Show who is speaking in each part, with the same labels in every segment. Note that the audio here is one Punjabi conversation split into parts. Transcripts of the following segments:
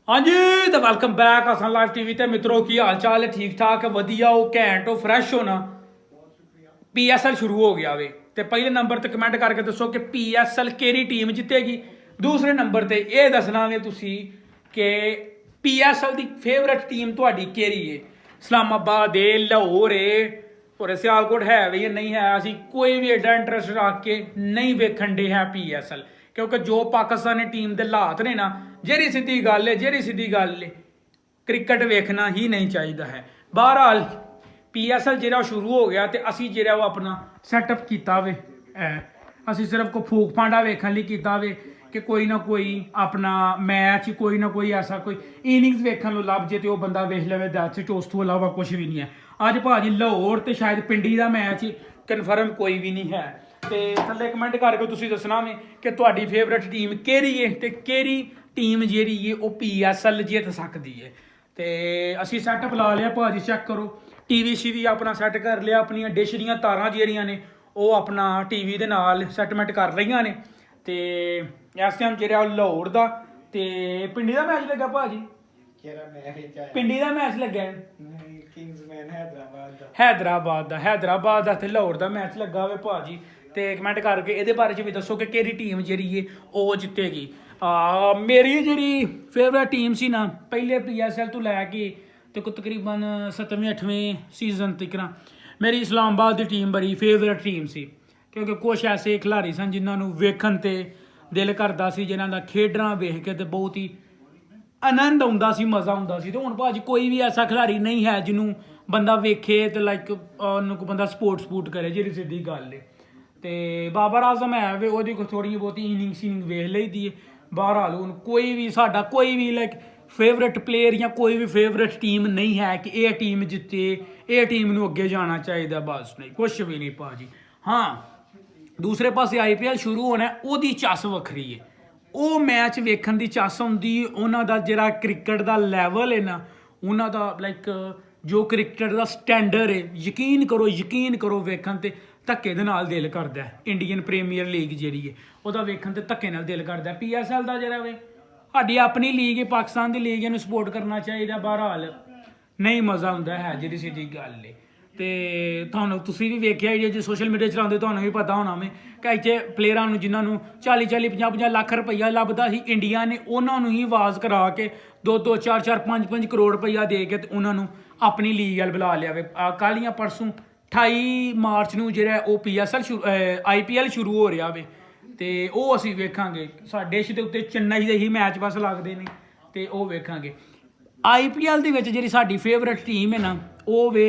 Speaker 1: हाँ जी तो वेलकम बैक आसान लाइव टीवी ते मित्रों की हाल चाल है ठीक ठाक वधिया हो घैंट हो फ्रैश हो ना PSL शुरू हो गया वे तो पहले नंबर ते कमेंट करके दसो कि PSL केरी टीम जितेगी। दूसरे नंबर ते ये दसना वे तुसी कि PSL दी फेवरेट टीम तुहाडी केरी है। इस्लामाबाद है, लाहौर है और सियालकोट है भी नहीं है। असी कोई भी एडा इंटरस्ट रख के नहीं वेखन डे है PSL क्योंकि जो पाकिस्तानी टीम के हालात ने ना जेरी सीधी गल है क्रिकेट वेखना ही नहीं चाहिए है। बहरहाल PSL जो शुरू हो गया तो असी जो अपना सैटअप किया वे असी सिर्फ को फूक फांडा वेखन लिए किया वे कि कोई ना कोई अपना मैच कोई ना कोई ऐसा कोई इनिंग्स वेखन लभ जे तो बंदा वेख लवे दैट्स इट। उस तो इलावा कुछ भी नहीं है। अज भाजी लाहौर तो शायद पिंडी का मैच कन्फर्म कोई भी नहीं है। तो थले कमेंट करके तुम दसना वे कि तुहाडी फेवरेट टीम केरी है तो केरी टीम जी है वो PSL जित सकती है। तो असी सैटअप ला लिया भाजी चेक करो TV शीवी अपना सैट कर लिया अपन डिश दियाँ तारां ਜਿਹੜੀਆਂ ने वो अपना TV ਦੇ ਨਾਲ ਸੈਟਮੈਂਟ ਕਰ ਰਹੀਆਂ ਨੇ। ਤੇ ਇਸ ਟਾਈਮ ਜਿਹੜਾ ਲਾਹੌਰ ਦਾ ਤੇ ਪਿੰਡੀ ਦਾ ਮੈਚ ਲੱਗਾ ਭਾਜੀ
Speaker 2: ਕਿਹੜਾ ਮੈਚ ਹੈ
Speaker 1: ਪਿੰਡੀ ਦਾ ਮੈਚ ਲੱਗਾ
Speaker 2: ਕਿੰਗਸਮੈਨ
Speaker 1: हैदराबाद ਦਾ ਤੇ ਲਾਹੌਰ ਦਾ ਮੈਚ ਲੱਗਾ ਵੇ ਭਾਜੀ। ਤੇ ਕਮੈਂਟ ਕਰਕੇ ਇਹਦੇ ਬਾਰੇ ਚ ਵੀ ਦੱਸੋ ਕਿ ਕਿਹੜੀ ਟੀਮ ਜਿਹੜੀ ਹੈ ਉਹ ਜਿੱਤੇਗੀ। ਮੇਰੀ ਜਿਹੜੀ ਫੇਵਰਟ ਟੀਮ ਸੀ ਨਾ ਪਹਿਲੇ PSL ਤੋਂ ਲੈ ਕੇ ਤੇ ਤਕਰੀਬਨ 7ਵੇਂ 8ਵੇਂ ਸੀਜ਼ਨ ਤੱਕ ਮੇਰੀ ਇਸਲਾਮਾਬਾਦ ਦੀ ਟੀਮ ਬੜੀ ਫੇਵਰਟ ਟੀਮ ਸੀ ਕਿਉਂਕਿ ਕੁਛ ਐਸੇ ਖਿਡਾਰੀ ਸਨ ਜਿਨ੍ਹਾਂ ਨੂੰ ਵੇਖਣ ਤੇ ਦਿਲ ਕਰਦਾ ਸੀ, ਜਿਨ੍ਹਾਂ ਦਾ ਖੇਡਣਾ ਵੇਖ ਕੇ ਤੇ ਬਹੁਤ ਹੀ ਆਨੰਦ ਆਉਂਦਾ ਸੀ, ਮਜ਼ਾ ਆਉਂਦਾ ਸੀ। ਤੇ ਹੁਣ ਭਾਜੀ ਕੋਈ ਵੀ ਐਸਾ ਖਿਡਾਰੀ ਨਹੀਂ ਹੈ ਜਿਹਨੂੰ ਬੰਦਾ ਵੇਖੇ ਤੇ ਲਾਈਕ ਉਹਨੂੰ ਕੋਈ ਬੰਦਾ ਸਪੋਰਟ ਕਰੇ ਜਿਹੜੀ ਸਿੱਧੀ ਗੱਲ ਹੈ। ਤੇ ਬਾਬਰ ਆਜ਼ਮ ਹੈ ਵੇ ਉਹਦੀ ਥੋੜੀ ਬਹੁਤੀ ਇਨਿੰਗ ਵੇਖ ਲਈਦੀ ਹੈ। ਬਹਰਹਾਲ ਹੁਣ ਕੋਈ ਵੀ ਸਾਡਾ ਕੋਈ ਵੀ ਲਾਈਕ फेवरेट प्लेयर या कोई भी फेवरेट टीम नहीं है कि ये टीम जिते ये टीम नूं अगे जाना चाहिए, बस नहीं कुछ भी नहीं भाजी। हाँ दूसरे पासे IPL शुरू होना है ਉਹਦੀ चस ਵੱਖਰੀ है। ਉਹ मैच ਵੇਖਣ ਦੀ चस ਹੁੰਦੀ ਉਹਨਾਂ ਦਾ ਜਿਹੜਾ क्रिकेट ਦਾ ਲੈਵਲ ਹੈ ਨਾ ਉਹਨਾਂ ਦਾ ਲਾਈਕ ਜੋ क्रिकेट ਦਾ ਸਟੈਂਡਰਡ ਹੈ ਯਕੀਨ ਕਰੋ ਵੇਖਣ ਤੇ ਧੱਕੇ ਦੇ ਨਾਲ ਦਿਲ ਕਰਦਾ। ਇੰਡੀਅਨ ਪ੍ਰੀਮੀਅਰ ਲੀਗ ਜਿਹੜੀ ਹੈ ਉਹਦਾ ਵੇਖਣ ਤੇ ਧੱਕੇ ਨਾਲ ਦਿਲ ਕਰਦਾ। PSL ਦਾ ਜਿਹੜਾ ਵੇ ਸਾਡੀ ਆਪਣੀ ਲੀਗ ਹੈ ਪਾਕਿस्तान ਦੀ ਲੀਗ ਇਹਨੂੰ ਸਪੋਰਟ ਕਰਨਾ ਚਾਹੀਦਾ। ਬਹਰਹਾਲ ਨਹੀਂ ਮਜ਼ਾ ਆਉਂਦਾ ਹੈ ਜਿਹੜੀ ਸਿੱਧੀ ਗੱਲ ਹੈ। ਤੇ ਤੁਹਾਨੂੰ ਤੁਸੀਂ ਵੀ ਵੇਖਿਆ ਜੇ ਸੋਸ਼ਲ ਮੀਡੀਆ ਚਲਾਉਂਦੇ ਤੁਹਾਨੂੰ ਵੀ ਪਤਾ ਹੋਣਾ ਵੇ ਕਿ ਇੱਥੇ ਪਲੇਅਰਾਂ ਨੂੰ ਜਿਨ੍ਹਾਂ ਨੂੰ 40 50 ਲੱਖ ਰੁਪਈਆ ਲੱਭਦਾ ਸੀ ਇੰਡੀਆ ਨੇ ਉਹਨਾਂ ਨੂੰ ਹੀ ਆਵਾਜ਼ ਕਰਾ ਕੇ 2 4 5 ਕਰੋੜ ਰੁਪਈਆ ਦੇ ਕੇ ਤੇ ਉਹਨਾਂ ਨੂੰ ਆਪਣੀ ਲੀਗ ਵੱਲ ਬੁਲਾ ਲਿਆ ਵੇ। ਕੱਲ੍ਹ ਜਾਂ ਪਰਸੋਂ 28 ਮਾਰਚ ਨੂੰ ਜਿਹੜਾ ਉਹ PSL IPL ਸ਼ੁਰੂ ਹੋ ਰਿਹਾ ਵੇ ਤੇ ਉਹ ਅਸੀਂ ਵੇਖਾਂਗੇ। ਸਾਡੇ ਦੇਸ਼ ਦੇ ਉੱਤੇ ਚੇन्नई ਦੇ ਹੀ ਮੈਚ ਬਸ ਲੱਗਦੇ ਨੇ ਤੇ ਉਹ ਵੇਖਾਂਗੇ। IPL ਦੇ ਵਿੱਚ ਜਿਹੜੀ ਸਾਡੀ ਫੇਵਰਟ ਟੀਮ ਹੈ ਨਾ ਉਹ ਵੇ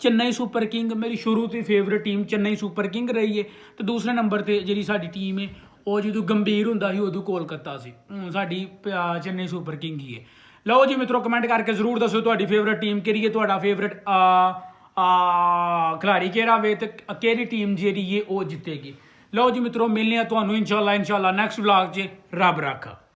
Speaker 1: ਚੇन्नई ਸੁਪਰ ਕਿੰਗ। ਮੇਰੀ ਸ਼ੁਰੂ ਤੋਂ ਫੇਵਰਟ ਟੀਮ ਚੇन्नई ਸੁਪਰ ਕਿੰਗ ਰਹੀ ਹੈ। ਤੇ ਦੂਸਰੇ ਨੰਬਰ ਤੇ ਜਿਹੜੀ ਸਾਡੀ ਟੀਮ ਹੈ ਉਹ ਜਦੋਂ ਗੰਭੀਰ ਹੁੰਦਾ ਸੀ ਉਦੋਂ ਕੋਲਕਾਤਾ ਸੀ। ਸਾਡੀ ਚੇन्नई ਸੁਪਰ ਕਿੰਗ ਹੀ ਹੈ। ਲਓ ਜੀ ਮਿੱਤਰੋ ਕਮੈਂਟ ਕਰਕੇ ਜ਼ਰੂਰ ਦੱਸੋ ਤੁਹਾਡੀ ਫੇਵਰਟ ਟੀਮ ਕਿਹੜੀ ਹੈ, ਤੁਹਾਡਾ ਫੇਵਰਟ ਖਿਡਾਰੀ ਕਿਹੜਾ ਵੇ ਤੇ ਕਿਹੜੀ ਟੀਮ ਜਿਹੜੀ ਹੈ ਉਹ ਜਿੱਤੇਗੀ। ਲਓ ਜੀ ਮਿੱਤਰੋ ਮਿਲਨੇ ਆ ਤੁਹਾਨੂੰ ਇਨਸ਼ਾਅੱਲਾ ਨੈਕਸਟ ਵਲੌਗ 'ਚ। ਰੱਬ ਰਾਖਾ।